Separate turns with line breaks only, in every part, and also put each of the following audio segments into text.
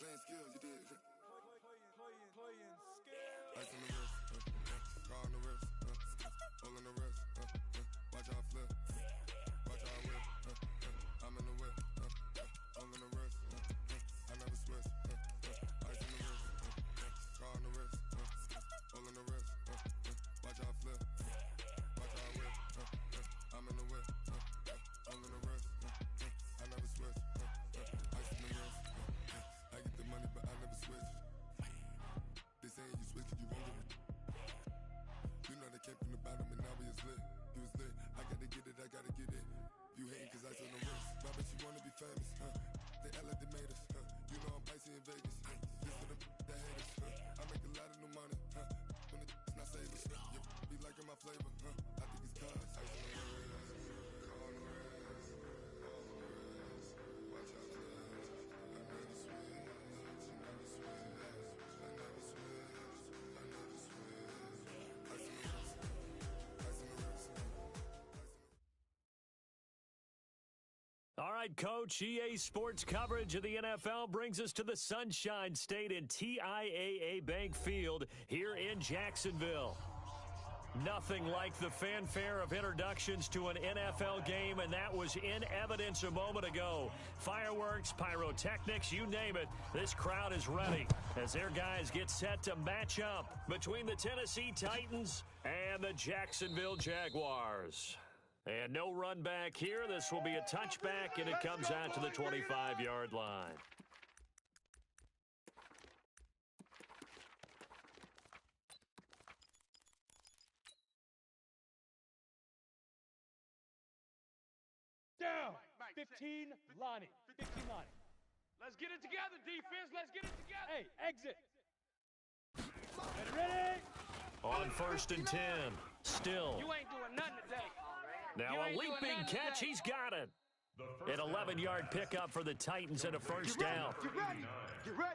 Playing skills, you did.
Playing skills.
Ice on the wrist, car on the wrist, hole in the wrist, watch how I flip, watch how I whip, I'm in the whip, hole in the wrist, I never switch, ice on the wrist, car on the wrist, hole in the wrist, watch how I flip, watch how I whip, I'm in the whip, hole in the wrist, I never switch, ice on the wrist, I get the money but I never switch. They saying you switch 'cause you won't get it. You know they came from the bottom and now we is lit. You was lit, I gotta get it, I gotta get it. You hating 'cause ice on the wrist. Why bet you wanna be famous, They act like they made us, You know I'm icy in Vegas, This for the that hate us, I make a lot of new money, When the not savers, be liking my flavor, I think it's cause ice on the wrist, car on the wrist, watch out for this. I never switch, I never switch, I never switch.
All right, Coach, EA Sports coverage of the NFL brings us to the Sunshine State in TIAA Bank Field here in Jacksonville. Nothing like the fanfare of introductions to an NFL game, and that was in evidence a moment ago. Fireworks, pyrotechnics, you name it, this crowd is ready as their guys get set to match up between the Tennessee Titans and the Jacksonville Jaguars. And no run back here. This will be a touchback, and it comes out to the 25-yard line.
Down. 15, Lonnie. 15, Lonnie.
Let's get it together, defense. Let's get it together.
Hey, exit. Ready?
On 1st and 10. Still.
You ain't doing nothing today.
Now a leaping catch. He's got it. An 11-yard pickup for the Titans and a first down.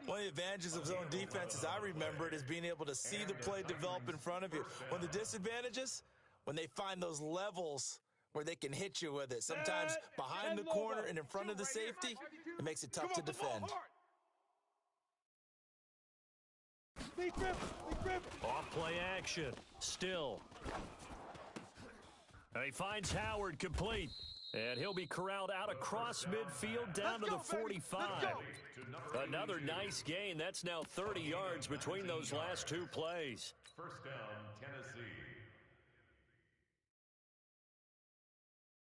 One of the advantages of zone defense, as I remember it, is being able to see the play develop in front of you. One of the disadvantages, when they find those levels where they can hit you with it. Sometimes behind the corner and in front of the safety, it makes it tough to defend.
Off play action. Still. And he finds Howard complete. And he'll be corralled out across midfield down to the 45. Another nice gain. That's now 30 yards between those last two plays.
First down, Tennessee.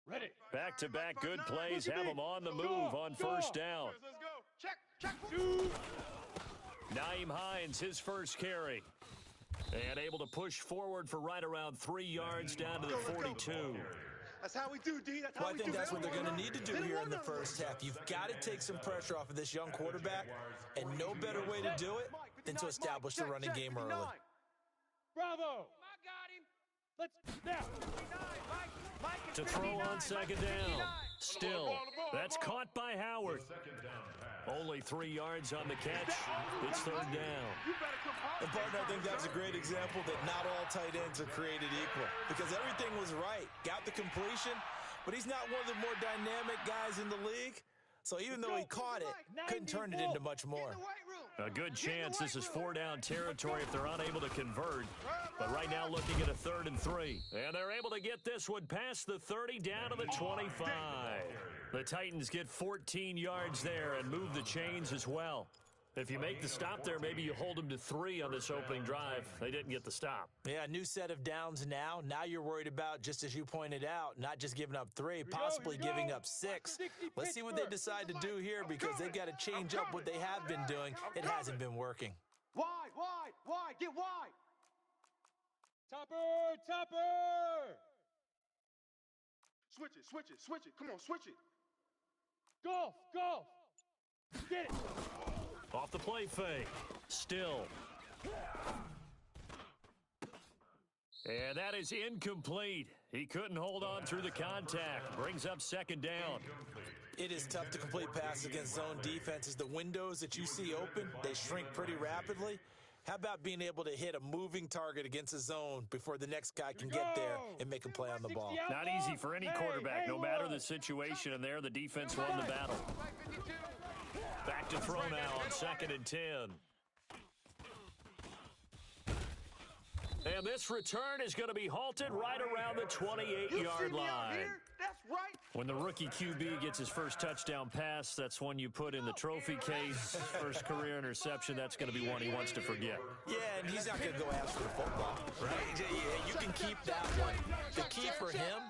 Ready.
Back-to-back good plays have them on the move on first down.
Let's go. Check.
Nyheim Hines, his first carry. And able to push forward for right around 3 yards down to the 42.
That's how we do, D. That's how
Well, I
we
think
do.
that's what they're going to need to do here in the first half. You've got to take some pressure off of this young quarterback, and no better way to do it than to establish the running game early.
Bravo.
I got him.
Let's now.
To throw on second down. Still, that's caught by Howard. Only 3 yards on the catch. It's third down.
And partner, I think that's a great example that not all tight ends are created equal, because everything was right. Got the completion, but he's not one of the more dynamic guys in the league. So even though he caught it, couldn't turn it into much more.
A good chance this is 4-down territory if they're unable to convert. But right now looking at a 3rd and 3. And they're able to get this one past the 30 down to the 25. The Titans get 14 yards there and move the chains as well. If you make the stop there, maybe you hold them to 3 on this opening drive. They didn't get the stop.
Yeah, new set of downs now. Now you're worried about, just as you pointed out, not just giving up 3, possibly giving up 6. Let's see what they decide to do here, because they've got to change up what they have been doing. It hasn't been working.
Wide. Get wide.
Topper.
Switch it. Come on, switch it.
Golf. Get it.
Off the play fake. Still. And that is incomplete. He couldn't hold on through the contact. Brings up second down.
It is tough to complete passes against zone defenses. The windows that you see open, they shrink pretty rapidly. How about being able to hit a moving target against a zone before the next guy can get there and make a play on the ball?
Not easy for any quarterback, no matter the situation, and there the defense won the battle. Back to throw now on 2nd and 10. And this return is going to be halted right around the 28-yard line.
That's right.
When the rookie QB gets his first touchdown pass, that's one you put in the trophy case. First career interception, that's going to be one he wants to forget.
Yeah, and he's not going to go ask for the football, right? You can keep that one. The key for him,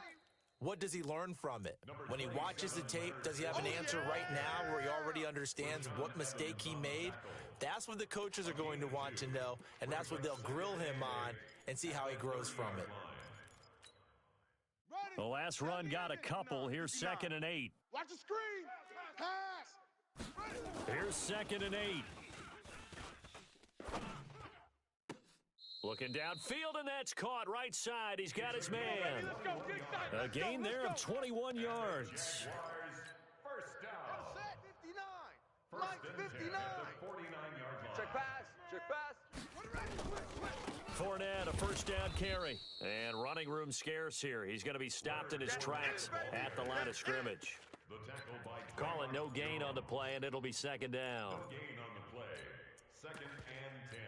what does he learn from it? When he watches the tape, does he have an answer right now where he already understands what mistake he made? That's what the coaches are going to want to know, and that's what they'll grill him on and see how he grows from it.
The last run got a couple. Here's 2nd and 8.
Watch the screen. Pass.
Here's 2nd and 8. Looking downfield, and that's caught right side. He's got his man. A gain there of 21 yards.
First down.
59.
First
Mike,
and 10
59.
at the 49-yard line.
Check pass. Check pass.
Fournette, a first down carry. And running room scarce here. He's going to be stopped in his tracks at the line of scrimmage.
The tackle by
Call it no gain on the play, and it'll be 2nd down.
gain on the play. 2nd and 10.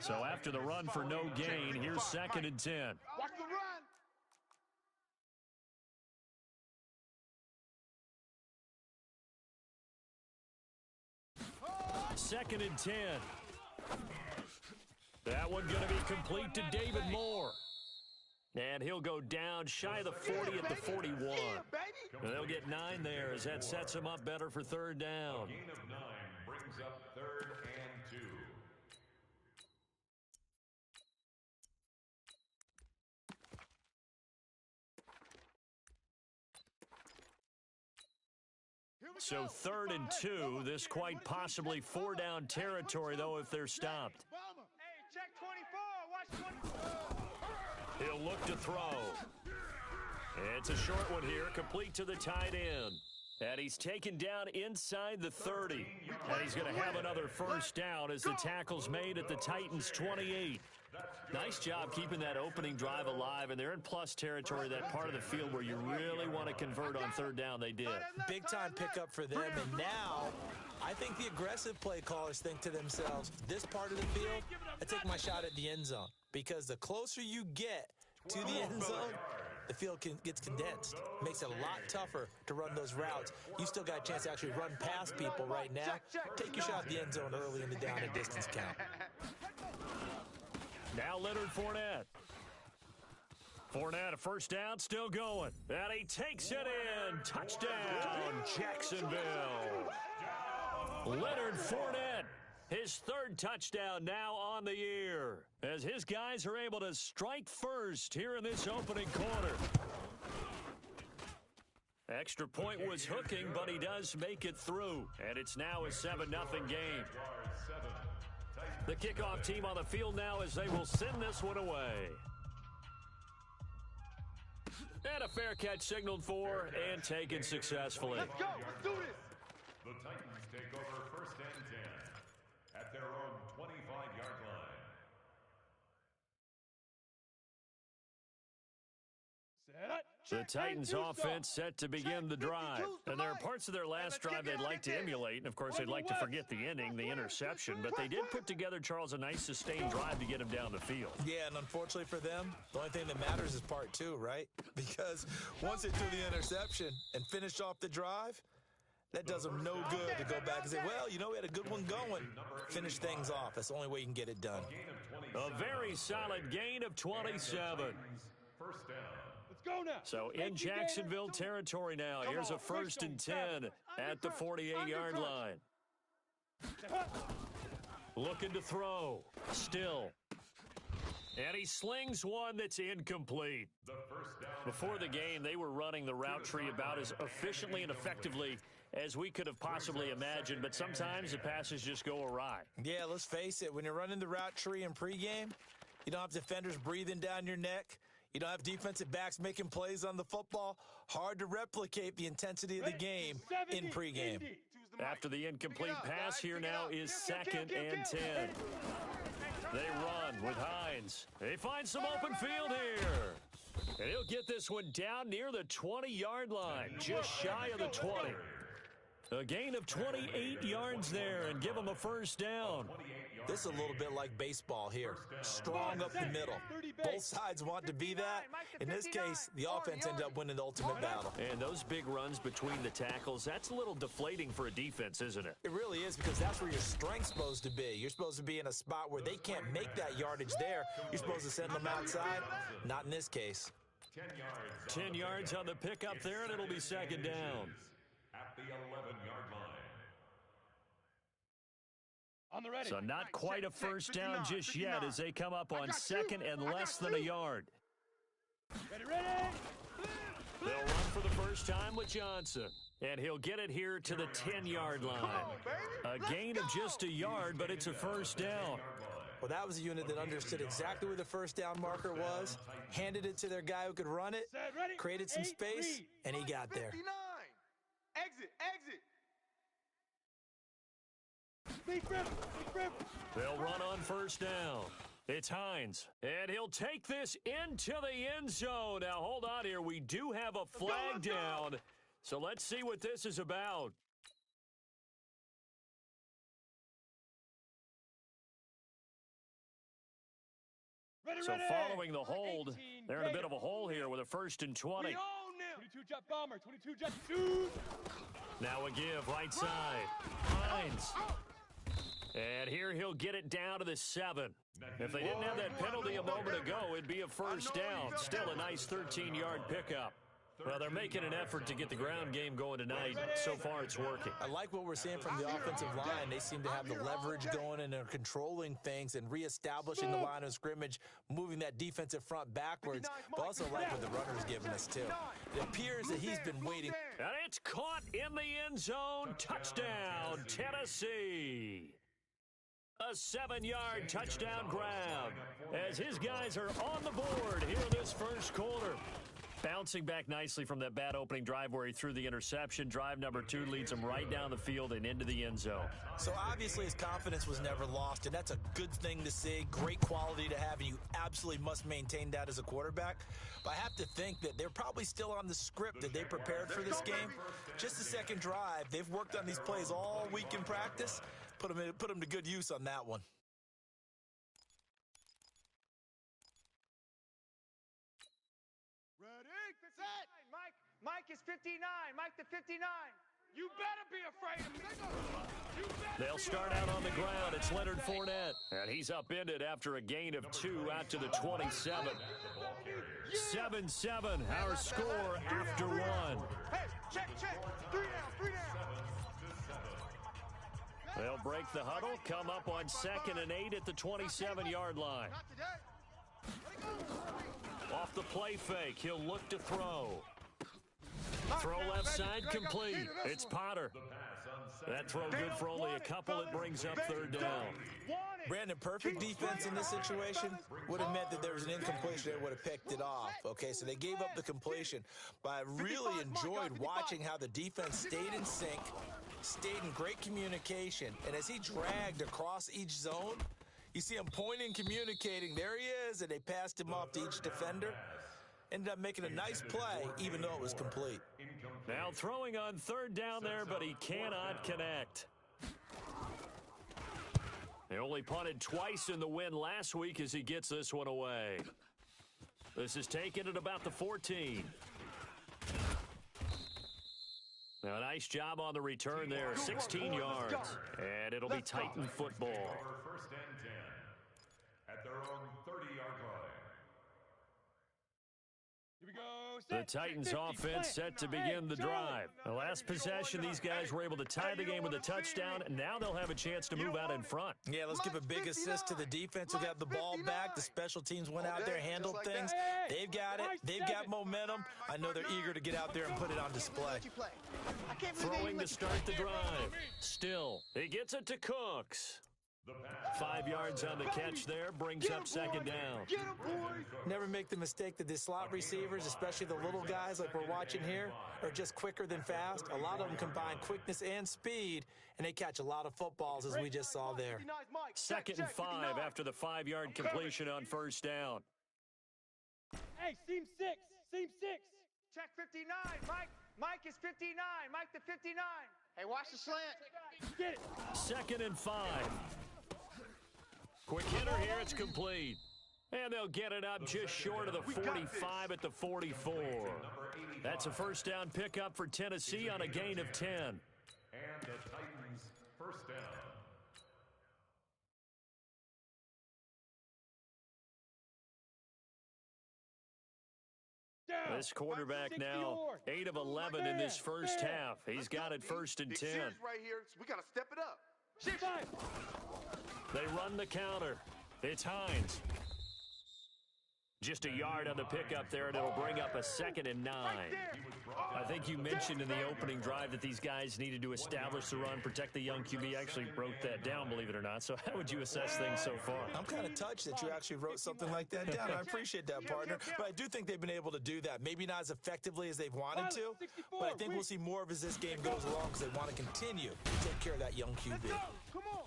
So after the run for no gain, here's 2nd and 10.
Watch the run.
2nd and 10. That one going to be complete to David Moore. And he'll go down shy of the 40 at the 41. And they'll get 9 there as that sets him up better for 3rd down.
Gain of 9 brings up 3rd and 2.
So 3rd and 2, this quite possibly 4-down territory, though, if they're stopped.
Hey, check 24. Watch 24.
He'll look to throw. It's a short one here, complete to the tight end. And he's taken down inside the 30. And he's going to have another first down as the tackle's made at the Titans' 28. Nice job keeping that opening drive alive, and they're in plus territory, that part of the field where you really want to convert on 3rd down. They did.
Big-time pickup for them, and now I think the aggressive play callers think to themselves, this part of the field, I take my shot at the end zone, because the closer you get to the end zone, the field gets condensed. Makes it a lot tougher to run those routes. You still got a chance to actually run past people right now. Take your shot at the end zone early in the down and distance count.
Now Leonard Fournette. Fournette, a first down, still going. And he takes it in. Touchdown, Jacksonville. Leonard Fournette, his 3rd touchdown now on the year, as his guys are able to strike first here in this opening quarter. Extra point was hooking, but he does make it through. And it's now a 7-0 game. The kickoff team on the field now as they will send this one away. And a fair catch signaled for and taken successfully.
Let's go. Let's do this.
The Titans take over 1st and 10 at their own 25-yard line.
The Titans offense set to begin the drive. And there are parts of their last drive they'd like to emulate. And, of course, they'd like to forget the ending, the interception. But they did put together, Charles, a nice sustained drive to get him down the field.
Yeah, and unfortunately for them, the only thing that matters is part 2, right? Because once they threw the interception and finished off the drive, that does them no good to go back and say, well, you know, we had a good one going. Finish things off. That's the only way you can get it done.
A very solid gain of 27.
First down.
Go now.
So in Jacksonville territory now. Here's a 1st and 10 at the 48-yard line. Looking to throw. Still. And he slings one that's incomplete. Before the game, they were running the route tree about as efficiently and effectively as we could have possibly imagined, but sometimes the passes just go awry.
Yeah, let's face it. When you're running the route tree in pregame, you don't have defenders breathing down your neck. You don't have defensive backs making plays on the football. Hard to replicate the intensity of the game in pregame.
After the incomplete pass, here now is 2nd and 10. They run with Hines. They find some open field here. And he'll get this one down near the 20-yard line, just shy of the 20. A gain of 28 yards there and give them a first down.
This is a little bit like baseball here. Strong up the middle. Both sides want to be that. In this case, the offense ended up winning the ultimate battle.
And those big runs between the tackles, that's a little deflating for a defense, isn't it?
It really is, because that's where your strength's supposed to be. You're supposed to be in a spot where they can't make that yardage there. You're supposed to send them outside. Not in this case.
10 yards on the pickup there, and it'll be second down.
At the 11-yard line.
On the ready.
So not quite a first down just yet as they come up on second and less than a yard.
Ready, ready.
They'll run for the first time with Johnson. And he'll get it here to the 10-yard line. A gain of just a yard, but it's a first down.
Well, that was a unit that understood exactly where the first down marker was, handed it to their guy who could run it, created some space, and he got there.
59. Exit, exit.
They'll run on first down. It's Hines, and he'll take this into the end zone. Now, hold on here. We do have a flag down, so let's see what this is about. So following the hold, they're in a bit of a hole here with a 1st and 20.
22 jet bomber, 22 jet 2.
Now a give, right side. Hines. And here he'll get it down to the 7. If they didn't have that penalty a moment ago, it'd be a first down. Still a nice 13-yard pickup. Well, they're making an effort to get the ground game going tonight. So far, it's working.
I like what we're seeing from the offensive line. They seem to have the leverage going and they're controlling things and reestablishing the line of scrimmage, moving that defensive front backwards, but also like what the runner's giving us, too. It appears that he's been waiting.
And it's caught in the end zone. Touchdown, Tennessee. A 7-yard touchdown grab as his guys are on the board here in this first quarter. Bouncing back nicely from that bad opening drive where he threw the interception. Drive number 2 leads him right down the field and into the end zone.
So obviously his confidence was never lost, and that's a good thing to see. Great quality to have, and you absolutely must maintain that as a quarterback. But I have to think that they're probably still on the script that they prepared for this game. Just the second drive. They've worked on these plays all week in practice. Put them to good use on that one.
Mike is 59. Mike the 59.
You better be afraid of me.
They'll start out on the ground. It's Leonard Fournette. And he's upended after a gain of 2 out to the 27. 7-7, our score after 1.
Hey, check. 3 down, 3 down.
They'll break the huddle, come up on 2nd and 8 at the 27-yard line.
Not today.
Off the play fake, he'll look to throw. Throw left side complete. It's Potter. That throw good for only a couple. It brings up 3rd down.
Brandon, perfect defense in this situation would have meant that there was an incompletion that would have picked it off. Okay, so they gave up the completion. But I really enjoyed watching how the defense stayed in sync, stayed in great communication, and as he dragged across each zone, you see him pointing, communicating. There he is, and they passed him off to each defender. Ended up making a nice play, even though it was complete.
Now throwing on 3rd down there, but he cannot connect. They only punted twice in the win last week as he gets this one away. This is taken at about the 14. Now, a nice job on the return there, 16 yards. And it'll be Titan football.
1st and 10 at their own 30-yard line.
Here we go.
The Titans offense set to begin the drive. The last possession, these guys were able to tie the game with a touchdown, and now they'll have a chance to move out in front.
Yeah, let's give a big assist to the defense who got the ball back. The special teams went out there, handled things. They've got it. They've got momentum. I know they're eager to get out there and put it on display.
Throwing to start the drive. Still, he gets it to Cooks. 5 yards on the catch there, brings up 2nd down.
Never make the mistake that the slot receivers, especially the little guys like we're watching here, are just quicker than fast. A lot of them combine quickness and speed, and they catch a lot of footballs, as we just saw there.
2nd and 5 after the 5-yard completion on 1st down.
Hey, seam 6. Seam 6.
Check 59. Mike is 59. Mike the 59. Hey, watch the slant.
Get it.
2nd and 5. Quick hitter here, it's complete. And they'll get it up just short of the 45 at the 44. That's a first down pickup for Tennessee on a gain of 10.
And the Titans first down.
Down.
This quarterback now 8 of 11 in this first half. He's got it 1st and 10.
Right here. We got to step it up.
6-5.
They run the counter. It's Hines. Just a yard on the pickup there, and it'll bring up a 2nd and 9. I think you mentioned in the opening drive that these guys needed to establish the run, protect the young QB. Actually wrote that down, believe it or not. So how would you assess things so far?
I'm kind of touched that you actually wrote something like that down. I appreciate that, partner. But I do think they've been able to do that. Maybe not as effectively as they've wanted to, but I think we'll see more of as this game goes along because they want to continue to take care of that young QB.
Come on,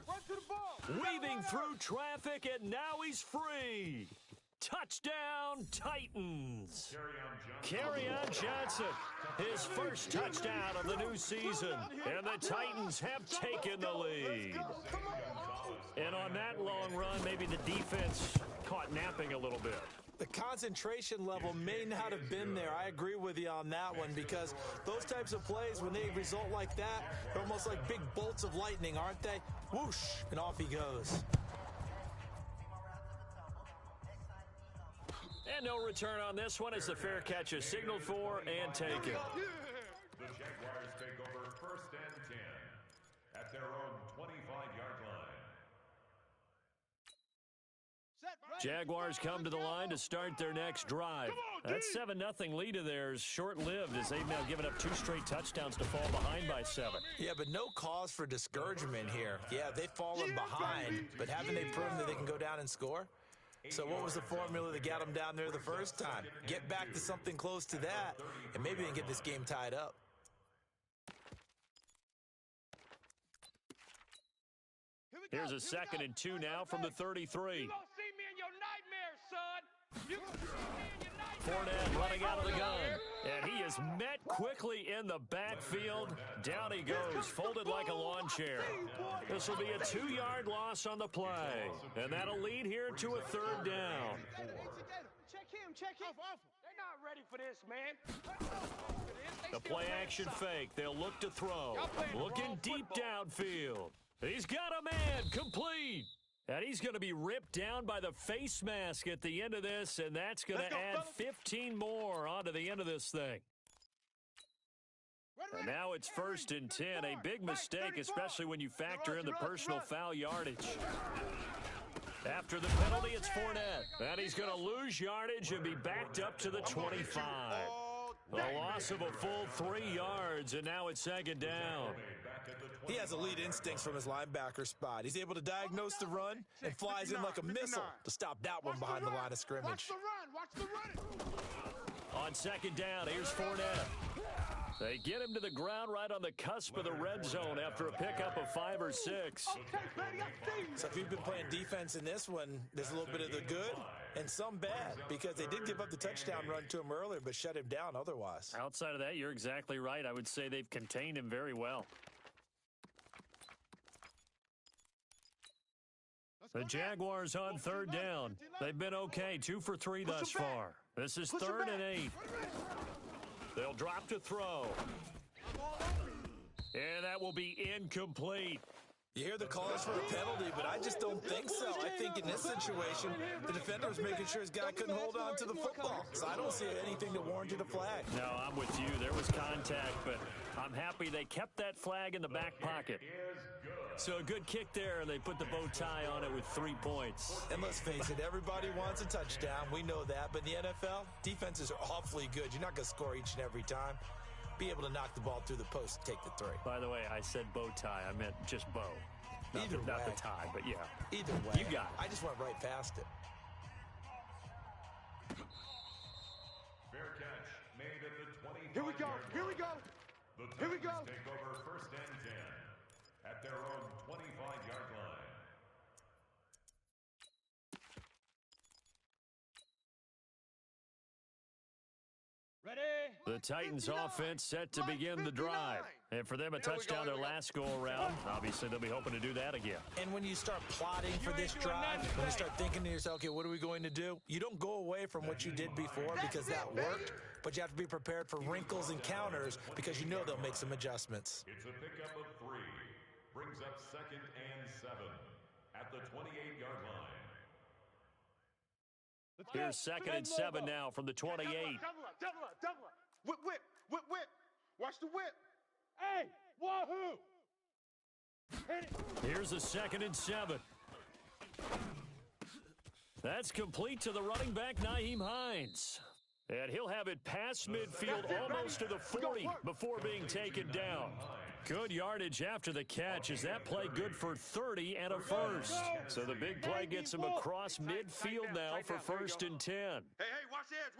run to the ball.
Weaving through traffic, and now he's free. Touchdown, Titans. Kerryon Johnson, his first touchdown of the new season, and the Titans have taken the lead. And on that long run, maybe the defense caught napping a little bit.
The concentration level may not have been there. I agree with you on that one because those types of plays, when they result like that, they're almost like big bolts of lightning, aren't they? Whoosh, and off he goes.
And no return on this one as the fair catch is signaled for and taken.
The Jaguars take over 1st and 10 at their own 25-yard line.
Jaguars come to the line to start their next drive. That 7-0 lead of theirs short-lived as they've now given up 2 straight touchdowns to fall behind by 7.
Yeah, but no cause for discouragement here. Yeah, they've fallen behind, but haven't they proven that they can go down and score? So what was the formula that got them down there the first time? Get back to something close to that, and maybe they can get this game tied up.
Here's a 2nd and 2 now from the 33.
You gonna see me in your nightmares, son. You gonna see me in your nightmares.
Fournette running out of the gun, and he is met quickly in the backfield. Down he goes, folded like a lawn chair. This will be a 2-yard loss on the play, and that'll lead here to a 3rd down.
Check him. They're not ready for this, man.
The play-action fake. They'll look to throw. Looking deep downfield. He's got a man, complete. And he's going to be ripped down by the face mask at the end of this, and that's going to add 15 more onto the end of this thing. And now it's 1st and 10, a big mistake, especially when you factor in the personal foul yardage. After the penalty, it's Fournette. And he's going to lose yardage and be backed up to the 25. A loss of a full 3 yards, and now it's 2nd down.
He has elite instincts from his linebacker spot. He's able to diagnose the run and flies in like a missile to stop that one behind the line of scrimmage.
Watch the run.
On 2nd down, here's Fournette. They get him to the ground right on the cusp of the red zone after a pickup of 5 or 6.
So if you've been playing defense in this one, there's a little bit of the good and some bad because they did give up the touchdown run to him earlier but shut him down otherwise.
Outside of that, you're exactly right. I would say they've contained him very well. The Jaguars on 3rd down. They've been okay, 2 for 3 thus far. This is 3rd and 8. They'll drop to throw. And that will be incomplete.
You hear the calls for a penalty, but I just don't think so. I think in this situation, the defender was making sure his guy couldn't hold on to the football. So I don't see anything that warranted a flag.
No, I'm with you. There was contact, but I'm happy they kept that flag in the back pocket. So a good kick there, and they put the bow tie on it with 3 points.
And let's face it, everybody wants a touchdown. We know that. But in the NFL, defenses are awfully good. You're not going to score each and every time. Be able to knock the ball through the post and take the 3.
By the way, I said bow tie. I meant just bow. Not the tie, but yeah.
Either way.
You got it.
I just went right past it.
Fair catch made at the 25.
Here we go.
The Titans take over 1st and 10 at their own 25-yard line.
Ready?
The Titans offense set to begin the drive. And for them, a touchdown their last go-around. Obviously, they'll be hoping to do that again.
And when you start plotting for this drive, when you start thinking to yourself, okay, what are we going to do? You don't go away from what you did before because that worked, but you have to be prepared for wrinkles and counters because you know they'll make some adjustments.
It's a pickup of 3. Brings up 2nd and 7 at the 28-yard line.
Here's 2nd and 7 now from the 28.
Double up. Whip. Watch the whip. Hey, wahoo! Hit it.
Here's a 2nd and 7. That's complete to the running back, Nyheim Hines. And he'll have it past midfield almost to the 40 before being taken down. Good yardage after the catch. Is that play good for 30 and a first? So the big play gets him across midfield now for 1st and 10.
Hey, watch edge.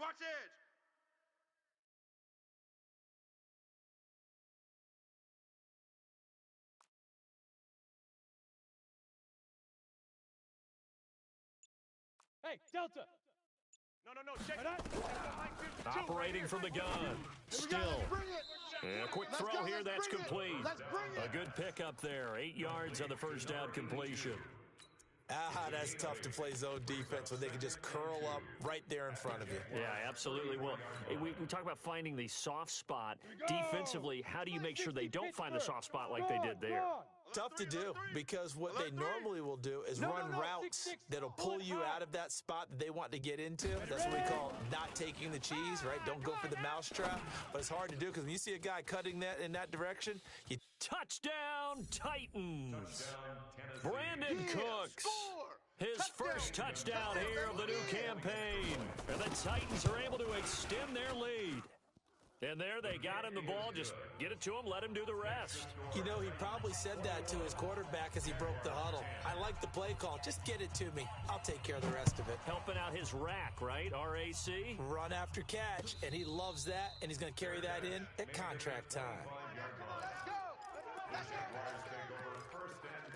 Hey, Delta. No, check it.
Operating from the gun. Still. And a quick throw here, that's complete. A good pickup there. 8 yards on the first down completion.
That's tough to play zone defense when they can just curl up right there in front of you.
Yeah, absolutely. Well, we talk about finding the soft spot. Defensively, how do you make sure they don't find the soft spot like they did there?
Tough to do because what they normally will do is run routes that'll pull you out of that spot that they want to get into. That's what we call not taking the cheese, right? Don't go for the mousetrap. But it's hard to do because when you see a guy cutting that in that direction, you...
Touchdown, Titans! Brandon Cooks. His first touchdown here of the new campaign. And the Titans are able to extend their lead. And there they got him the ball. Just get it to him, let him do the rest.
You know, he probably said that to his quarterback as he broke the huddle. I like the play call. Just get it to me. I'll take care of the rest of it.
Helping out his rack, right? RAC?
Run after catch, and he loves that, and he's going to carry that in at contract time.
Let's go. Take over 1st and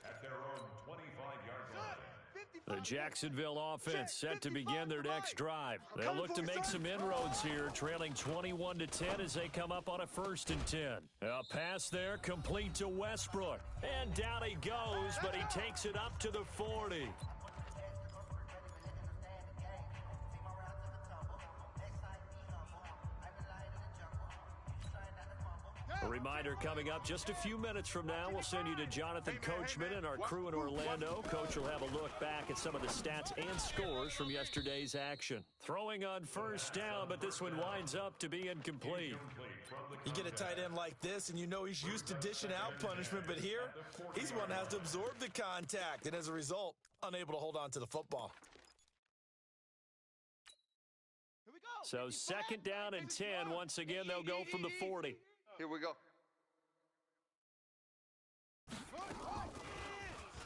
10 at their own 25-yard line.
The Jacksonville offense set to begin their next drive. They'll look to make some inroads here, trailing 21-10 as they come up on a 1st and 10. A pass there complete to Westbrook. And down he goes, but he takes it up to the 40. A reminder coming up just a few minutes from now, we'll send you to Jonathan Coachman and our crew in Orlando. Coach will have a look back at some of the stats and scores from yesterday's action. Throwing on 1st down, but this one winds up to be incomplete.
You get a tight end like this, and you know he's used to dishing out punishment, but here, he's the one that has to absorb the contact, and as a result, unable to hold on to the football.
So 2nd down and 10. Once again, they'll go from the 40.
Here we go.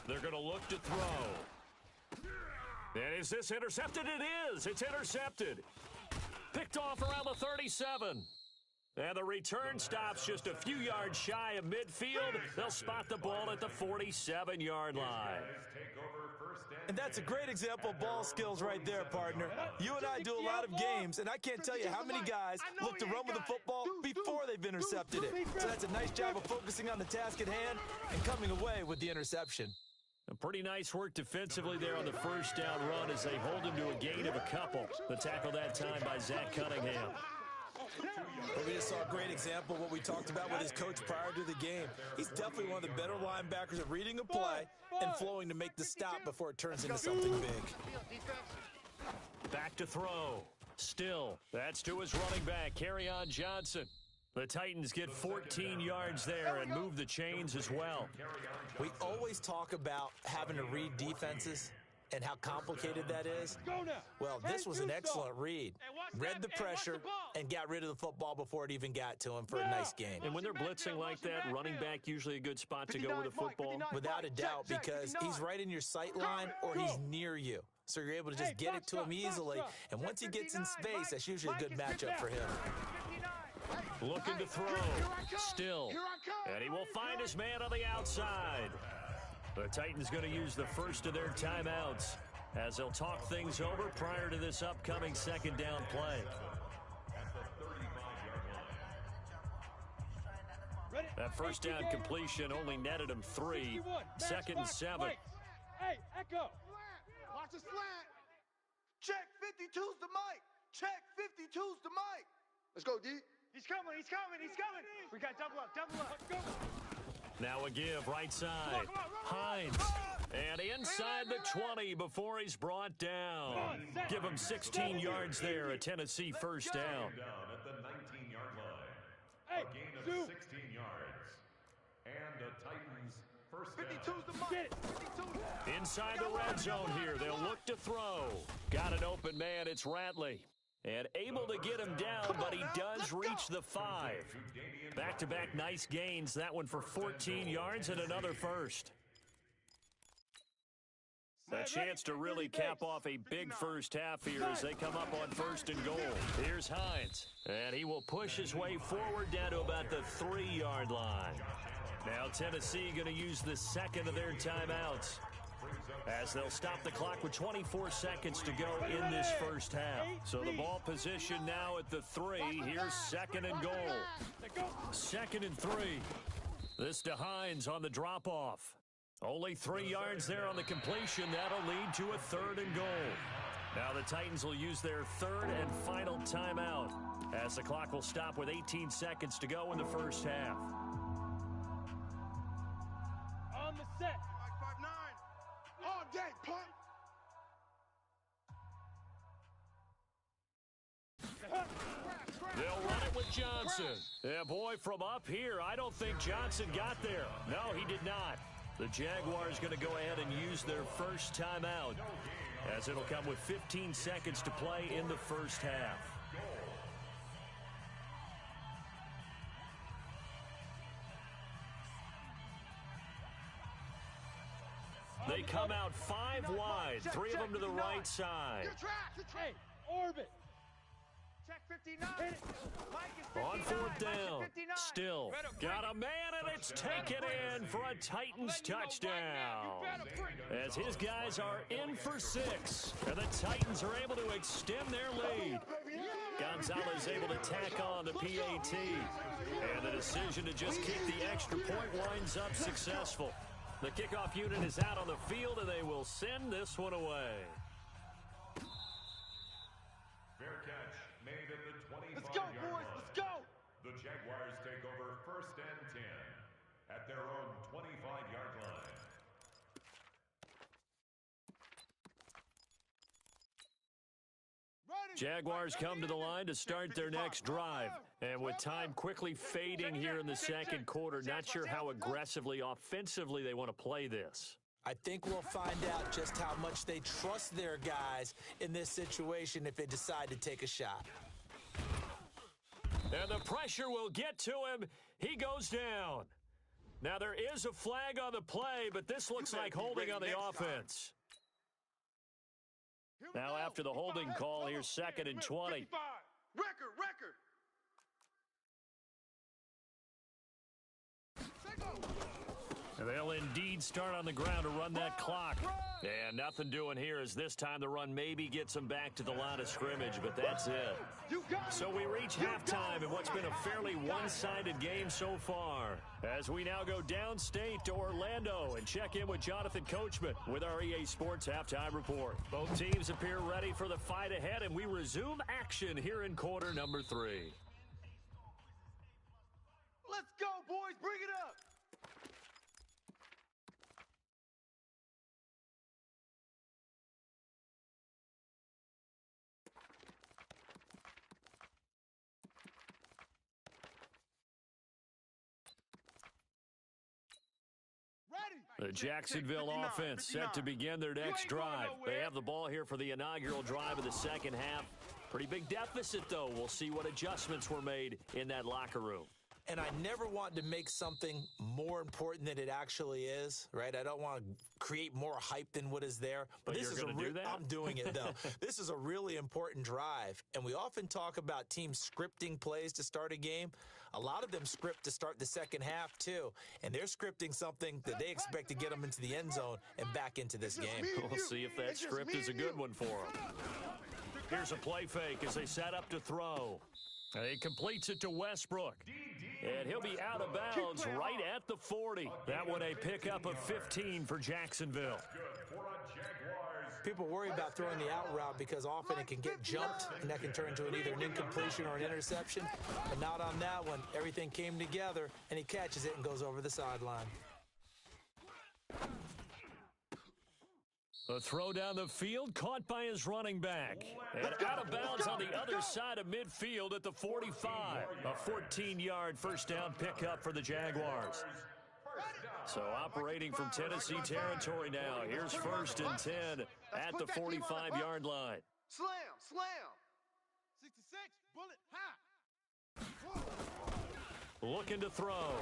They're going to look to throw. And is this intercepted? It is. It's intercepted. Picked off around the 37. And the return stops just a few yards shy of midfield. They'll spot the ball at the 47-yard line.
And that's a great example of ball skills right there, partner. You and I do a lot of games, and I can't tell you how many guys look to run with the football before they've intercepted it. So that's a nice job of focusing on the task at hand and coming away with the interception.
A pretty nice work defensively there on the 1st down run as they hold him to a gain of a couple. The tackle that time by Zach Cunningham.
But we just saw a great example of what we talked about with his coach prior to the game. He's definitely one of the better linebackers at reading a play and flowing to make the stop before it turns into something big.
Back to throw. Still, that's to his running back, Kerryon Johnson. The Titans get 14 yards there and move the chains as well.
We always talk about having to read defenses and how complicated that is. Well, this was an excellent read. Read the pressure and got rid of the football before it even got to him for a nice gain.
And when they're blitzing like that, running back usually a good spot to go with the football?
Without a doubt, because he's right in your sight line or he's near you. So you're able to just get it to him easily. And once he gets in space, that's usually a good matchup for him.
Looking to throw. Still. And he will find his man on the outside. The Titans going to use the first of their timeouts as they'll talk things over prior to this upcoming 2nd down play. That first down completion only netted him 3. Second and 7.
Hey, Echo.
Watch the slant. Check 52's the mic. Check 52's the mic. Let's go, D.
He's coming. We got double up. Let's go.
Now a give, right side. Hines. And inside the 20 before he's brought down. Give him 16 yards there, a Tennessee first down.
Down at the 19-yard line. A gain of 16 yards. And the Titans first down.
52's the mic. 52's.
Inside the red zone here, they'll look to throw. Got an open man, it's Ratley. And able to get him down, but he does reach the 5. Back-to-back nice gains, that one for 14 yards and another first. A chance to really cap off a big first half here as they come up on first and goal. Here's Hines, and he will push his way forward down to about the 3-yard line. Now Tennessee going to use the second of their timeouts, as they'll stop the clock with 24 seconds to go in this first half. So the ball position now at the 3. Here's second and goal. Second and 3. This to Hines on the drop-off. Only 3 yards there on the completion. That'll lead to a third and goal. Now the Titans will use their third and final timeout, as the clock will stop with 18 seconds to go in the first half.
On the set.
5'9". All day, punt.
They'll run it with Johnson. Yeah, boy, from up here, I don't think Johnson got there. No, he did not. The Jaguars going to go ahead and use their first timeout, as it'll come with 15 seconds to play in the first half. They come out 5 wide, 3 of them to the right side.
Hey, orbit.
Check 59.
On fourth down, still got a man, and it's taken in for a Titans touchdown. As his guys are in for 6, and the Titans are able to extend their lead. Gonzalez able to tack on the PAT, and the decision to just kick the extra point winds up successful. The kickoff unit is out on the field, and they will send this one away.
Fair catch made at the 25-yard
Let's go, boys.
line.
Let's go.
The Jaguars take over first and 10 at their own 25-yard line.
Jaguars come to the line to start their next drive. And with time quickly fading here in the second quarter, not sure how aggressively, offensively they want to play this.
I think we'll find out just how much they trust their guys in this situation if they decide to take a shot.
And the pressure will get to him. He goes down. Now there is a flag on the play, but this looks like holding on the offense. Now after the holding call, here's second and 20.
Record.
And they'll indeed start on the ground to run that clock. And nothing doing here, as this time the run maybe gets them back to the line of scrimmage, but that's it. So we reach halftime in what's been a fairly one-sided game so far, as we now go downstate to Orlando and check in with Jonathan Coachman with our EA Sports Halftime Report. Both teams appear ready for the fight ahead, and we resume action here in quarter number 3.
Let's go, boys. Bring it up.
The Jacksonville offense set to begin their next drive. They have the ball here for the inaugural drive of the second half. Pretty big deficit, though. We'll see what adjustments were made in that locker room.
And I never want to make something more important than it actually is, right? I don't want to create more hype than what is there. But this is
do that?
I'm doing it, though. This is a really important drive. And we often talk about teams scripting plays to start a game. A lot of them script to start the second half, too. And they're scripting something that they expect to get them into the end zone and back into this game.
We'll see if that script is a good one for them. Here's a play fake as they set up to throw. He completes it to Westbrook. And he'll be out of bounds right at the 40. That one a pickup of 15 for Jacksonville.
People worry about throwing the out route because often it can get jumped, and that can turn into either an incompletion or an interception. But not on that one. Everything came together, and he catches it and goes over the sideline.
A throw down the field, caught by his running back. And out of bounds on the other side of midfield at the 45. A 14-yard first down pickup for the Jaguars. So operating from Tennessee territory now. Here's 1st and 10 at the 45-yard line.
Slam, slam.
66, bullet, high.
Looking to throw.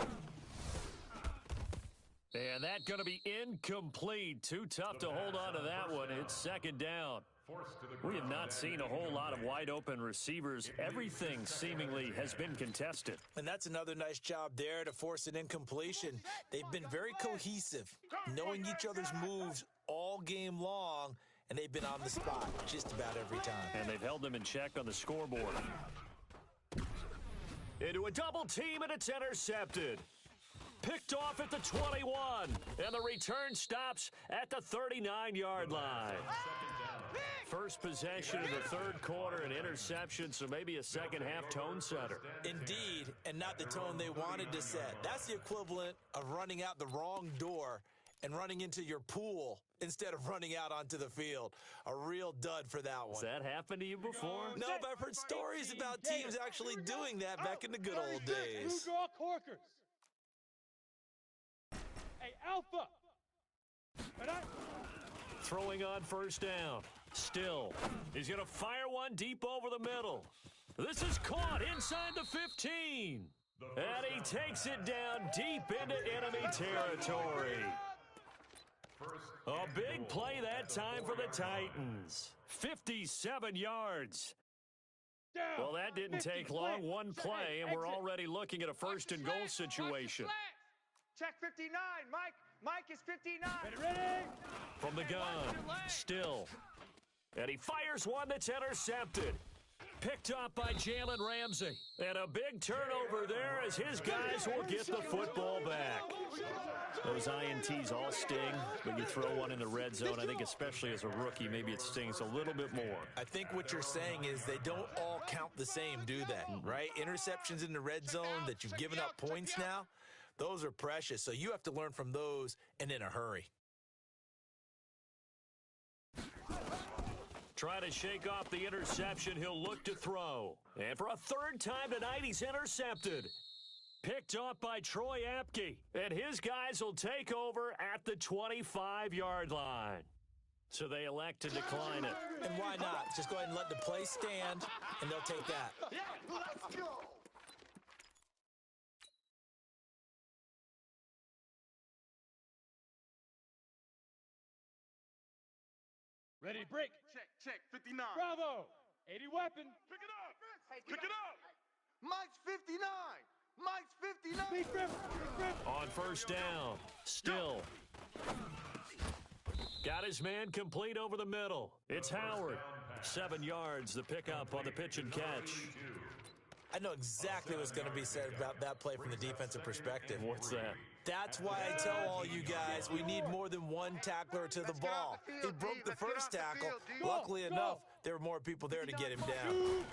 And that's going to be incomplete. Too tough to hold on to that one. It's 2nd down. We have not seen a whole lot of wide-open receivers. Everything seemingly has been contested.
And that's another nice job there to force an incompletion. They've been very cohesive, knowing each other's moves all game long, and they've been on the spot just about every time.
And they've held them in check on the scoreboard. Into a double team, and it's intercepted. Picked off at the 21, and the return stops at the 39-yard line. First possession of the 3rd quarter, an interception, so maybe a second-half tone setter.
Indeed, and not the tone they wanted to set. That's the equivalent of running out the wrong door and running into your pool instead of running out onto the field. A real dud for that one.
Has that happened to you before?
No, but I've heard stories about teams actually doing that back in the good old days.
Two draw corkers. Hey, Alpha.
Throwing on 1st down. Still, he's going to fire one deep over the middle. This is caught inside the 15. And he takes it down deep into enemy territory. A big play that time for the Titans. 57 yards. Well, that didn't take long. One play, and we're already looking at a 1st and goal situation.
Check 59, Mike. Mike is 59. Ready?
From the gun, Still. And he fires one that's intercepted. Picked up by Jalen Ramsey. And a big turnover there as his guys will get the football back. Those INTs all sting, but you throw one in the red zone, I think especially as a rookie, maybe it stings a little bit more.
I think what you're saying is they don't all count the same, do they? Right? Interceptions in the red zone that you've given up points now, those are precious. So you have to learn from those and in a hurry.
Trying to shake off the interception, he'll look to throw. And for a 3rd time tonight, he's intercepted. Picked off by Troy Apke. And his guys will take over at the 25-yard line. So they elect to decline it.
And why not? Just go ahead and let the play stand, and they'll take that.
Yeah, let's go.
Ready, break.
Check, 59.
Bravo. 80 weapon.
Pick it up. Pick it up. Mike's 59. Mike's 59.
Big grip.
On 1st down, Still. Got his man complete over the middle. It's Howard. 7 yards, the pickup on the pitch and catch.
I know exactly what's going to be said about that play from the defensive perspective.
What's that?
That's why I tell all you guys we need more than one tackler to the ball. He broke the 1st tackle. Luckily enough, there were more people there to get him down.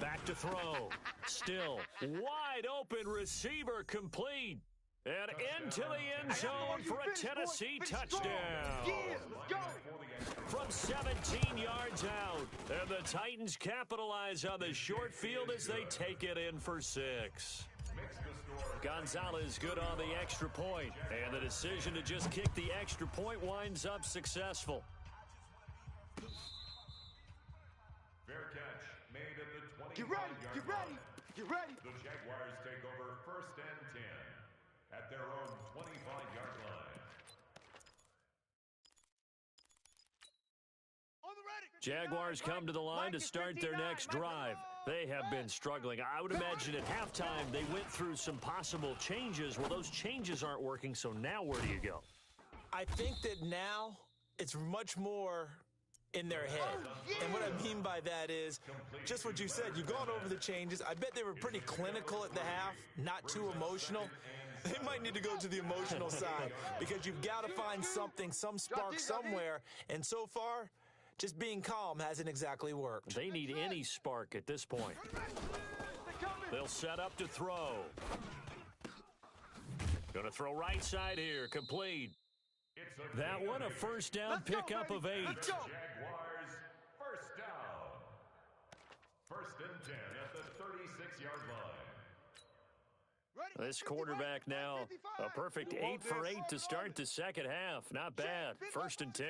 Back to throw. Still. Wide open receiver complete. And into the end zone for a Tennessee touchdown. From 17 yards out. And the Titans capitalize on the short field as they take it in for 6. Gonzalez good on the extra point. And the decision to just kick the extra point winds up successful.
Fair catch made at the 25-yard
Get ready.
line.
Get ready.
The Jaguars take over 1st and 10 at their own 25-yard line.
Jaguars come to the line to start their next drive. They have been struggling. I would imagine at halftime they went through some possible changes. Well, those changes aren't working, so now where do you go?
I think that now it's much more in their head. And what I mean by that is just what you said. You've gone over the changes. I bet they were pretty clinical at the half, not too emotional. They might need to go to the emotional side because you've got to find something, some spark somewhere. And so far, just being calm hasn't exactly worked.
They need any spark at this point. They'll set up to throw. Going to throw right side here, complete. That one, a first down pickup of 8.
Jaguars, first down. First and 10 at the 36-yard line.
This quarterback now, a perfect 8 for 8 to start the second half. Not bad. First and 10.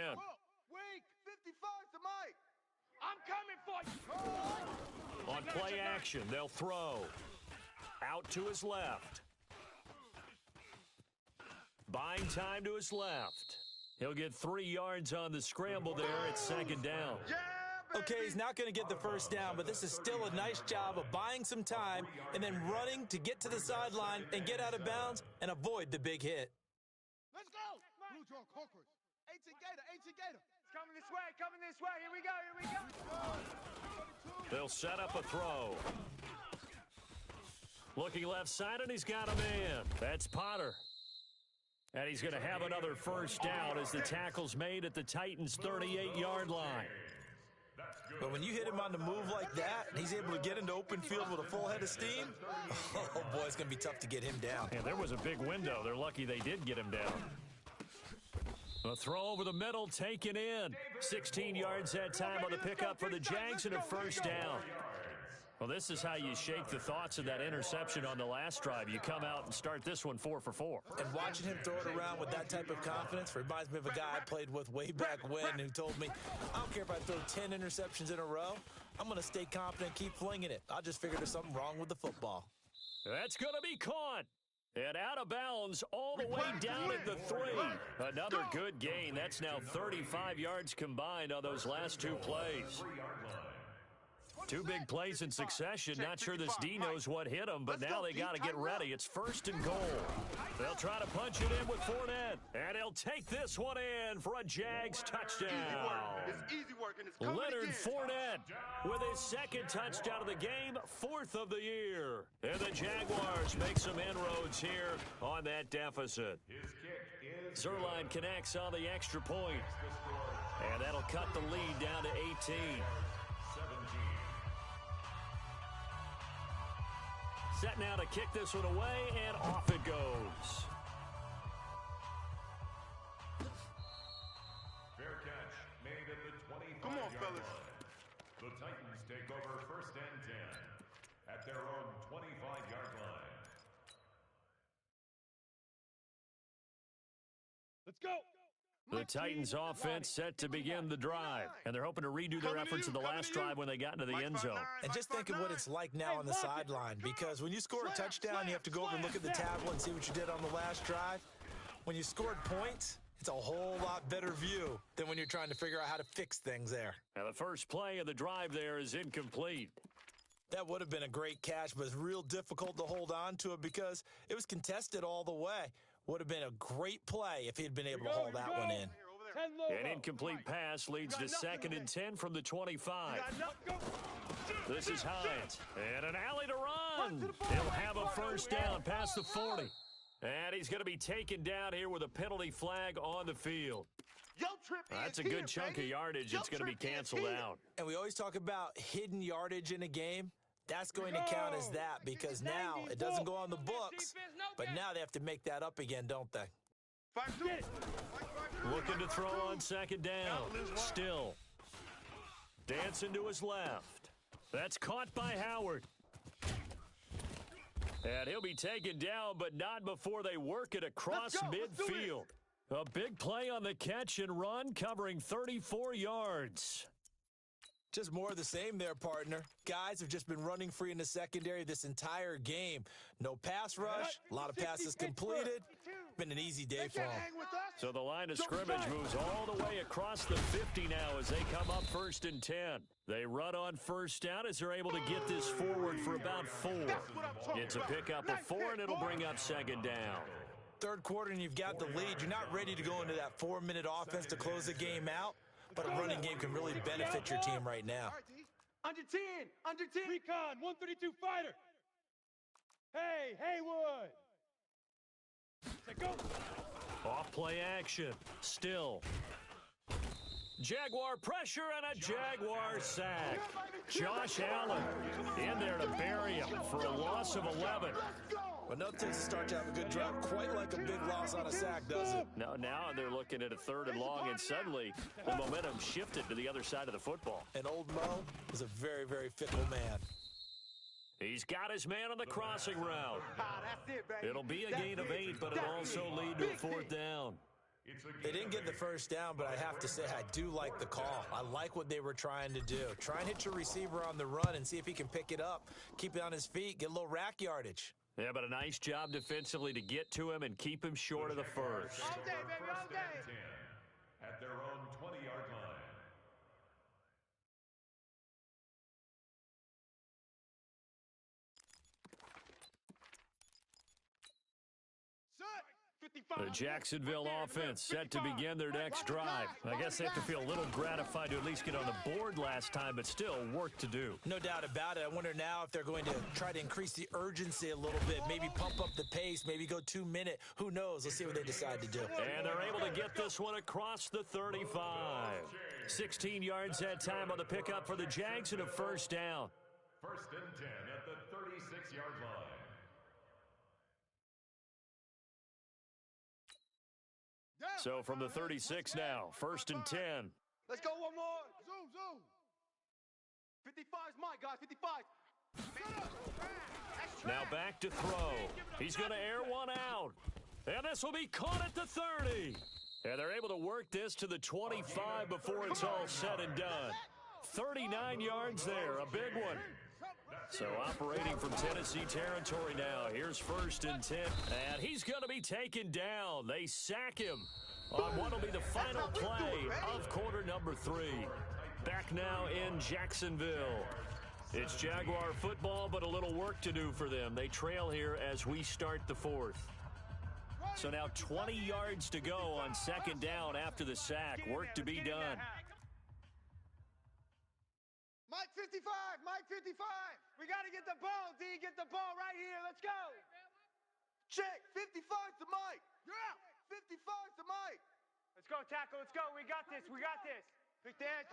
Wait, 55 to Mike.
I'm coming for you.
On play action, they'll throw. Out to his left. Buying time to his left. He'll get 3 yards on the scramble there at second down.
Okay, he's not going to get the first down, but this is still a nice job of buying some time and then running to get to the sideline and get out of bounds and avoid the big hit.
Let's go. Blue Jaw Corcoran. 18 Gator.
It's coming this way. Here we go.
They'll set up a throw. Looking left side, and he's got a man. That's Potter. And he's going to have another first down as the tackle's made at the Titans' 38-yard line.
But when you hit him on the move like that, and he's able to get into open field with a full head of steam, oh boy, it's going to be tough to get him down.
And there was a big window. They're lucky they did get him down. A throw over the middle, taken in. 16 yards that time on the pickup for the Jags and a first down. Well, this is how you shake the thoughts of that interception on the last drive. You come out and start this one 4 for 4.
And watching him throw it around with that type of confidence reminds me of a guy I played with way back when who told me, I don't care if I throw 10 interceptions in a row. I'm going to stay confident, keep flinging it. I'll just figure there's something wrong with the football.
That's going to be caught. And out of bounds all the way down at the 3. Another good gain. That's now 35 yards combined on those last 2 plays. 2 big plays in succession. Not sure this D knows what hit him, but now they got to get ready. It's first and goal. They'll try to punch it in with Fournette, and he'll take this one in for a Jags touchdown.
It's easy work, and it's coming
Leonard
again.
Fournette with his second touchdown of the game, 4th of the year. And the Jaguars make some inroads here on that deficit. Zerline connects on the extra point, and that'll cut the lead down to 18. Set now to kick this one away, and off it goes.
Fair catch made at the 25-yard
Come on, fellas.
line. The Titans take over first and 10 at their own 25-yard line.
Let's go.
The Titans offense set to begin the drive, and they're hoping to redo their efforts in the last drive when they got into the end zone.
And just think of what it's like now on the sideline, because when you score a touchdown, you have to go over and look at the tablet and see what you did on the last drive. When you scored points, it's a whole lot better view than when you're trying to figure out how to fix things there.
Now, the first play of the drive there is incomplete.
That would have been a great catch, but it's real difficult to hold on to it because it was contested all the way. Would have been a great play if he'd been able to hold that one in.
An incomplete pass leads to 2nd and 10 from the 25. This is Hines. And an alley to run. He'll have a first down past the 40. And he's going to be taken down here with a penalty flag on the field. That's a good chunk of yardage. It's going to be canceled out.
And we always talk about hidden yardage in a game. That's going to count as that because now it doesn't go on the books, but now they have to make that up again, don't they?
Looking to throw on second down. Still. Dancing to his left. That's caught by Howard. And he'll be taken down, but not before they work it across midfield. A big play on the catch and run, covering 34 yards.
Just more of the same there, partner. Guys have just been running free in the secondary this entire game. No pass rush, a lot of passes completed. Been an easy day for them.
So the line of scrimmage moves all the way across the 50 now as they come up 1st and 10. They run on first down as they're able to get this forward for about 4. It's a pickup of 4, and it'll bring up second down.
Third quarter and you've got the lead. You're not ready to go into that 4-minute offense to close the game out. but a running game can really benefit your team right now.
Under 10, under 10.
Recon, 132 fighter. Hey, Haywood. Say go.
Off play action. Still. Jaguar pressure and a Jaguar sack. Josh Allen in there to bury him for a loss of 11.
Well, no takes to start to have a good drive, quite like a big loss on a sack, does it?
Now they're looking at a 3rd and long, and suddenly the momentum shifted to the other side of the football.
And old Mo is a very, very fickle man.
He's got his man on the crossing route.
That's it, baby.
It'll be a gain of 8, but it'll also lead to a 4th down.
They didn't get the first down, but I have to say I do like the call. I like what they were trying to do. Try and hit your receiver on the run and see if he can pick it up, keep it on his feet, get a little rack yardage.
Yeah, but a nice job defensively to get to him and keep him short of the first.
All day, baby, all day.
At their own 20-yard line.
The Jacksonville offense set to begin their next drive. I guess they have to feel a little gratified to at least get on the board last time, but still work to do.
No doubt about it. I wonder now if they're going to try to increase the urgency a little bit, maybe pump up the pace, maybe go 2-minute. Who knows? Let's see what they decide to do.
And they're able to get this one across the 35. 16 yards that time on the pickup for the Jags and a first down.
1st and 10 at the 36-yard line.
So from the 36 now, 1st and 10.
Let's go one more. Zoom. 55's mine, guys. 55.
Now back to throw. He's going to air one out. And this will be caught at the 30. And they're able to work this to the 25 before it's all said and done. 39 yards there, a big one. So operating from Tennessee territory now. Here's 1st and 10. And he's going to be taken down. They sack him on what will be the final play of quarter number 3. Back now in Jacksonville. It's Jaguar football, but a little work to do for them. They trail here as we start the 4th. So now 20 yards to go on 2nd down after the sack. Work to be done.
Mike 55. We got to get the ball, D. Get the ball right here. Let's go. Check. 55's the Mike. Yeah. 55's the Mike.
Let's go, tackle. Let's go. We got this. Pick the edge.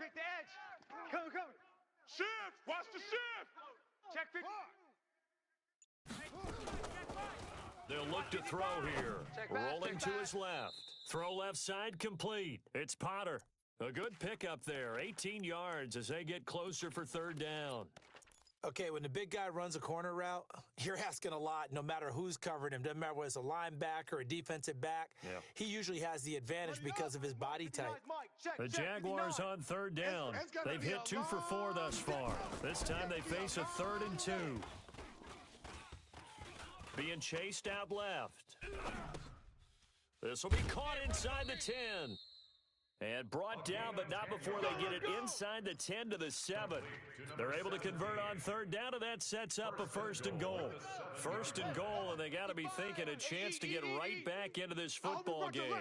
Come.
Shift. Watch the shift.
Check 50.
They'll look to throw here. Rolling to his left. Throw left side complete. It's Potter. A good pickup there. 18 yards as they get closer for 3rd down.
Okay, when the big guy runs a corner route, you're asking a lot no matter who's covering him. Doesn't matter whether it's a linebacker or a defensive back. Yeah. He usually has the advantage because of his body type.
The Jaguars on 3rd down. They've hit 2 for 4 thus far. This time they face a 3rd and 2. Being chased out left. This will be caught inside the 10. And brought down, but not before they get it inside the 10 to the 7. They're able to convert on 3rd down, and that sets up a 1st and goal. 1st and goal, and they got to be thinking a chance to get right back into this football game.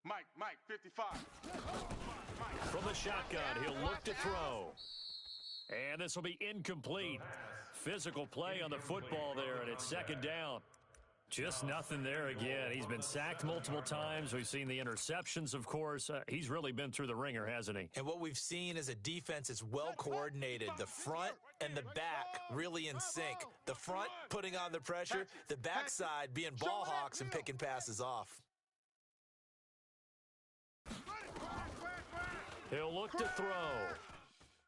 Mike, 55.
From the shotgun, he'll look to throw. And this will be incomplete. Physical play on the football there, and it's 2nd down. Just nothing there again. He's been sacked multiple times. We've seen the interceptions, of course. He's really been through the ringer, hasn't he?
And what we've seen is a defense that's well coordinated. The front and the back really in sync. The front putting on the pressure, the backside being ball hawks and picking passes off.
He'll look to throw.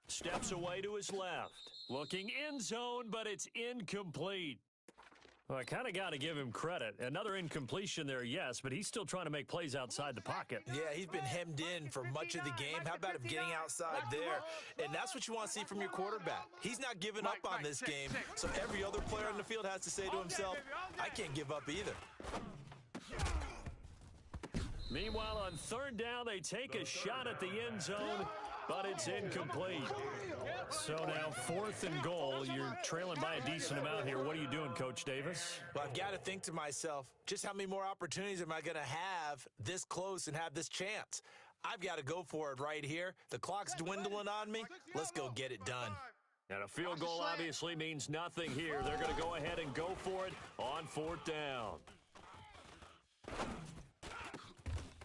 Steps away to his left. Looking end zone, but it's incomplete. Well, I kind of got to give him credit. Another incompletion there, yes, but he's still trying to make plays outside the pocket.
Yeah, he's been hemmed in for much of the game. How about him getting outside there? And that's what you want to see from your quarterback. He's not giving up on this game, so every other player on the field has to say to himself, I can't give up either.
Meanwhile, on 3rd down, they take a shot at the end zone, but it's incomplete. So now 4th and goal. You're trailing by a decent amount here. What are you doing, Coach Davis?
Well, I've got to think to myself, just how many more opportunities am I going to have this close and have this chance? I've got to go for it right here. The clock's dwindling on me. Let's go get it done.
And a field goal obviously means nothing here. They're going to go ahead and go for it on 4th down.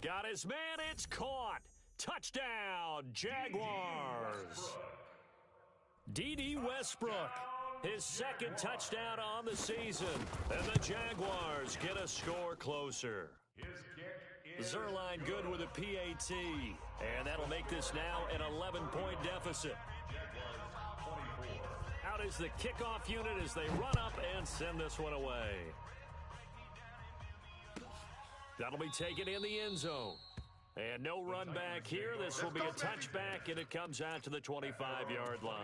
Got his man. It's caught. Touchdown, Jaguars. D.D. Westbrook, his 2nd touchdown on the season. And the Jaguars get a score closer. Zerline good with a PAT. And that'll make this now an 11-point deficit. Out is the kickoff unit as they run up and send this one away. That'll be taken in the end zone. And no run back here. This will be a touchback, and it comes out to the 25-yard line.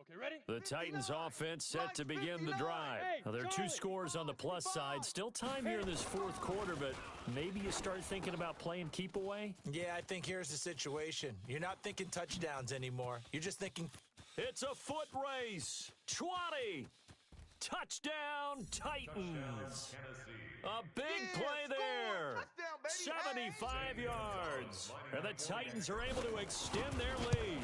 Okay, ready?
The Titans offense set to begin the drive. Now, there are 2 scores on the plus side. Still time here in this 4th quarter, but maybe you start thinking about playing keep away?
Yeah, I think here's the situation. You're not thinking touchdowns anymore. You're just thinking...
It's a foot race. 20. Touchdown, Titans. A big play there. 75 yards. And the Titans are able to extend their lead.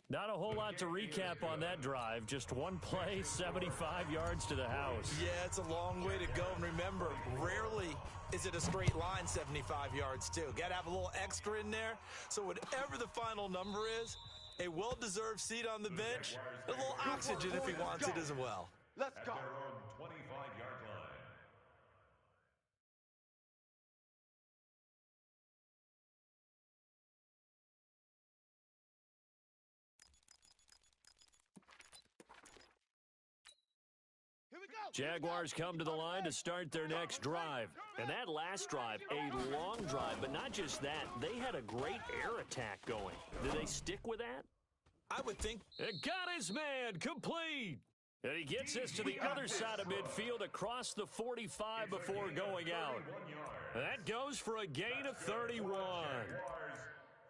Not a whole lot to recap on that drive. Just one play, 75 yards to the house.
Yeah, it's a long way to go. And remember, rarely is it a straight line 75 yards, too. Got to have a little extra in there. So whatever the final number is, a well-deserved seat on the bench, a little oxygen if he wants it as well.
Let's go.
25-yard line.
Jaguars come to the line to start their next drive. And that last drive, a long drive, but not just that. They had a great air attack going. Did they stick with that?
I would think.
It got his man complete. And he gets this to the other side of midfield across the 45 before going out. That goes for a gain of 31.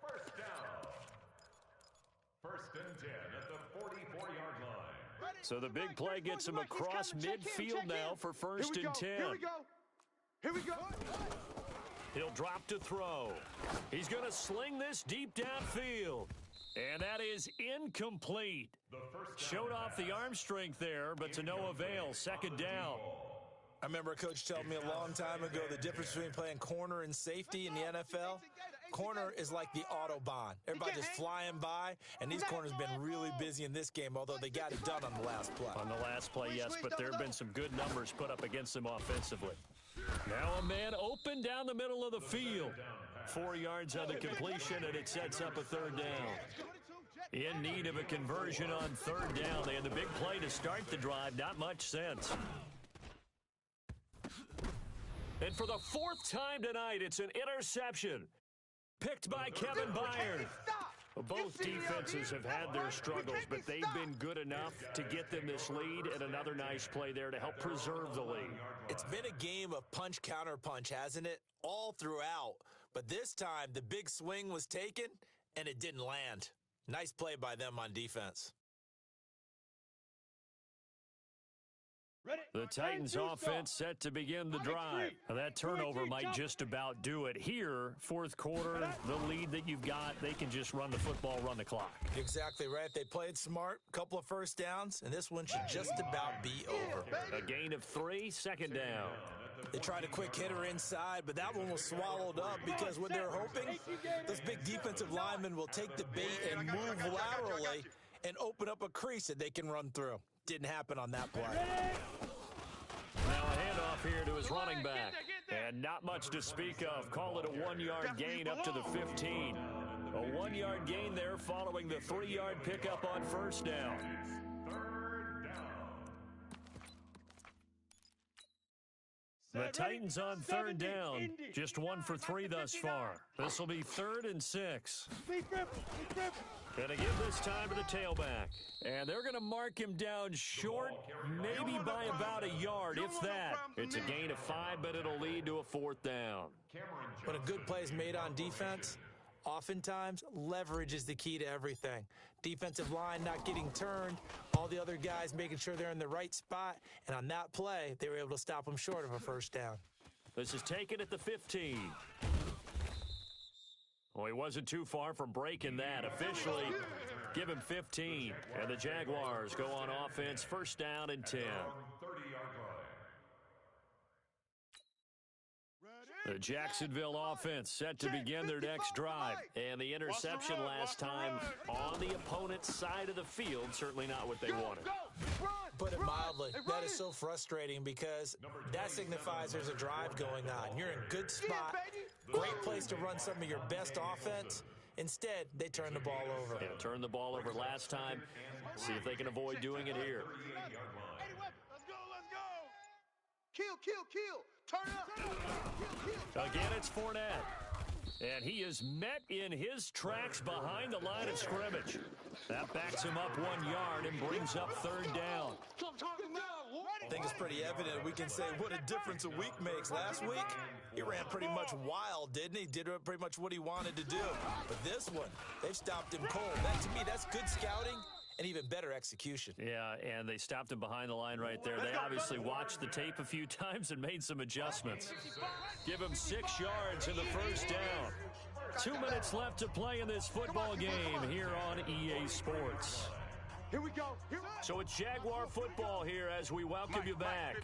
First down. 1st and 10 at the 44-yard line.
So the big play gets him across midfield now for 1st and 10.
Here we go. Here we go.
He'll drop to throw. He's going to sling this deep downfield. And that is incomplete. Showed off the arm strength there, but to no avail. 2nd down.
I remember a coach telling me a long time ago the difference between playing corner and safety in the NFL. Corner is like the Autobahn. Everybody just flying by, and these corners have been really busy in this game, although they got it done on the last play.
On the last play, yes, but there have been some good numbers put up against them offensively. Now a man open down the middle of the field. 4 yards on the completion, and it sets up a 3rd down. In need of a conversion on 3rd down. They had the big play to start the drive. Not much sense. And for the 4th time tonight, it's an interception. Picked by Kevin Byard. Both defenses have had their struggles, but they've been good enough to get them this lead, and another nice play there to help preserve the lead.
It's been a game of punch-counter-punch, hasn't it? All throughout. But this time, the big swing was taken, and it didn't land. Nice play by them on defense.
The Titans offense set to begin the drive. Now that turnover might just about do it. Here, 4th quarter, the lead that you've got, they can just run the football, run the clock.
Exactly right. They played smart, couple of 1st downs, and this one should just about be over.
A gain of 3, 2nd down.
They tried a quick hitter inside, but that one was swallowed up because what they're hoping, those big defensive linemen will take the bait and move laterally and open up a crease that they can run through. Didn't happen on that play.
Now a handoff here to his running back. And not much to speak of. Call it a 1-yard gain up to the 15. A 1-yard gain there following the 3-yard pickup on 1st down. The Titans on 3rd down. Just 1 for 3 thus far. This will be 3rd and 6. Going to give this time to the tailback. And they're going to mark him down short, maybe by about a yard, if that. It's a gain of 5, but it'll lead to a 4th down.
When a good play is made on defense, Oftentimes, leverage is the key to everything. Defensive line not getting turned, all the other guys making sure they're in the right spot, and on that play, they were able to stop them short of a first down.
This is taken at the 15. Well, he wasn't too far from breaking that. Officially, give him 15. And the Jaguars go on offense, first down and 10. The Jacksonville offense set to begin their next drive. And the interception last time on the opponent's side of the field, certainly not what they wanted.
Put it mildly, that is so frustrating because that signifies there's a drive going on. You're in a good spot, great place to run some of your best offense. Instead, they turn the ball over.
Yeah, turned the ball over last time. See if they can avoid doing it here.
Let's go. Kill. Turn up.
Again, it's Fournette. And he is met in his tracks behind the line of scrimmage. That backs him up 1 yard and brings up third down.
I think it's pretty evident. We can say what a difference a week makes. Last week, he ran pretty much wild, didn't he? Did pretty much what he wanted to do. But this one, they've stopped him cold. That, to me, that's good scouting and even better execution.
Yeah, and they stopped him behind the line right there. They obviously watched the tape a few times and made some adjustments. Give him 6 yards in the first down. 2 minutes left to play in this football game here on EA Sports.
Here we go.
So it's Jaguar football here as we welcome you back.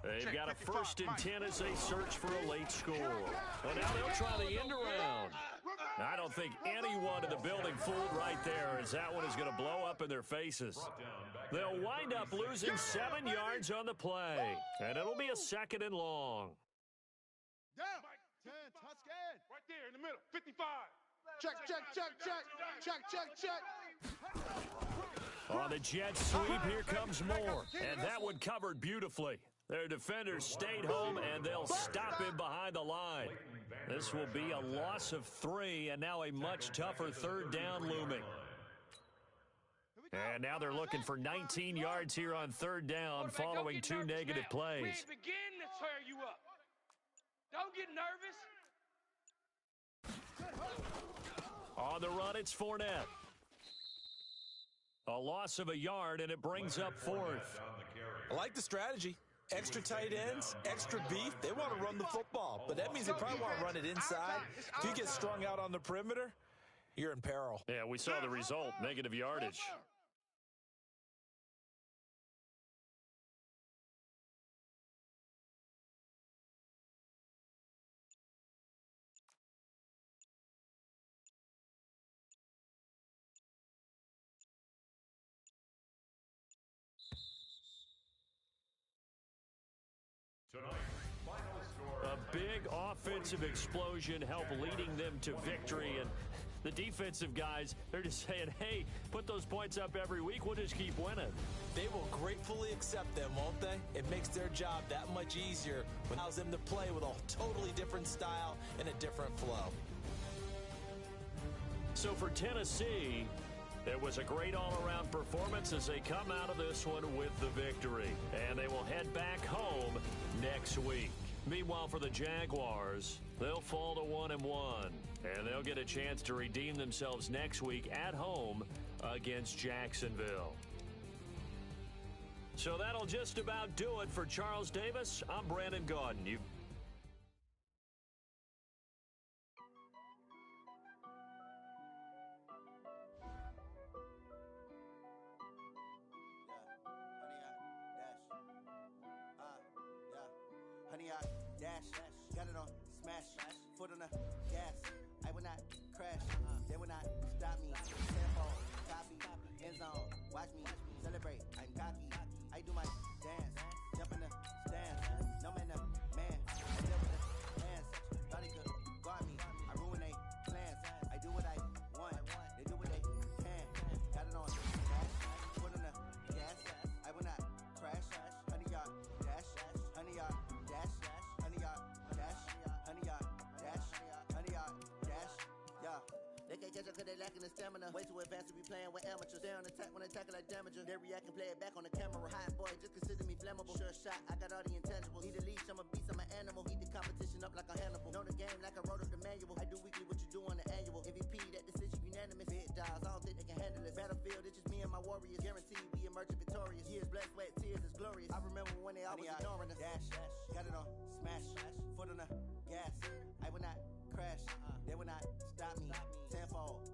They've got a first and 10 as they search for a late score. Well, now they'll try the end around. I don't think anyone in the building fooled right there, as that one is going to blow up in their faces. They'll wind up losing 7 yards on the play, and it'll be a second and long.
Down. 10, touchdown.
Right there in the middle, 55.
Check.
On the jet sweep, here comes more. And that one covered beautifully. Their defenders stayed home, and they'll stop him behind the line. This will be a loss of 3, and now a much tougher third down looming. And now they're looking for 19 yards here on third down following 2 negative plays.
We ain't beginning to tear you up. Don't get nervous.
On the run, it's Fournette. A loss of a yard, and it brings up fourth.
I like the strategy. Extra tight ends, extra beef. They want to run the football, but that means they probably want to run it inside. If you get strung out on the perimeter, you're in peril.
Yeah, we saw the result, negative yardage. A big offensive explosion helped leading them to victory, and the defensive guys, they're just saying, hey, put those points up every week, we'll just keep winning.
They will gratefully accept them, won't they? It makes their job that much easier when it allows them to play with a totally different style and a different flow.
So for Tennessee, it was a great all-around performance as they come out of this one with the victory. And they will head back home next week. Meanwhile, for the Jaguars, they'll fall to 1-1. And they'll get a chance to redeem themselves next week at home against Jacksonville. So that'll just about do it for Charles Davis. I'm Brandon Gaudin.
Dash, got it on, smash, foot on the gas. I will not crash, they will not stop me. Sample, copy, end zone, watch me celebrate. I'm cocky, I do my dance, jump in the stands. No man, the man, I deal with the hands. Thought he could guard me, I ruin they plans. I do what I want, they do what they can. Got it on, dash, foot on the gas. I will not crash, 100-yard dash, 100-yard dash. 100-yard dash, yeah. They can't catch up cause they lacking the stamina. Way too advanced to be playing with amateurs. They on attack when they tackle like damager. They react and play it back on the camera. Hot boy, just consider me flammable. Sure shot, I got all the intangibles. Need a leash, I'm a beast, I'm an animal. Eat the competition up like a Hannibal. Know the game like I wrote up the manual. I do weekly what you do on the annual. MVP magnanimous. Big dogs, I don't think they can handle it. Battlefield, it's just me and my warriors. Guaranteed we emerge victorious. Years, blood, sweat, tears is glorious. I remember when they always ignoring us. Dash, got it on, smash, foot on the gas. I will not crash, they will not stop me. Tenfold,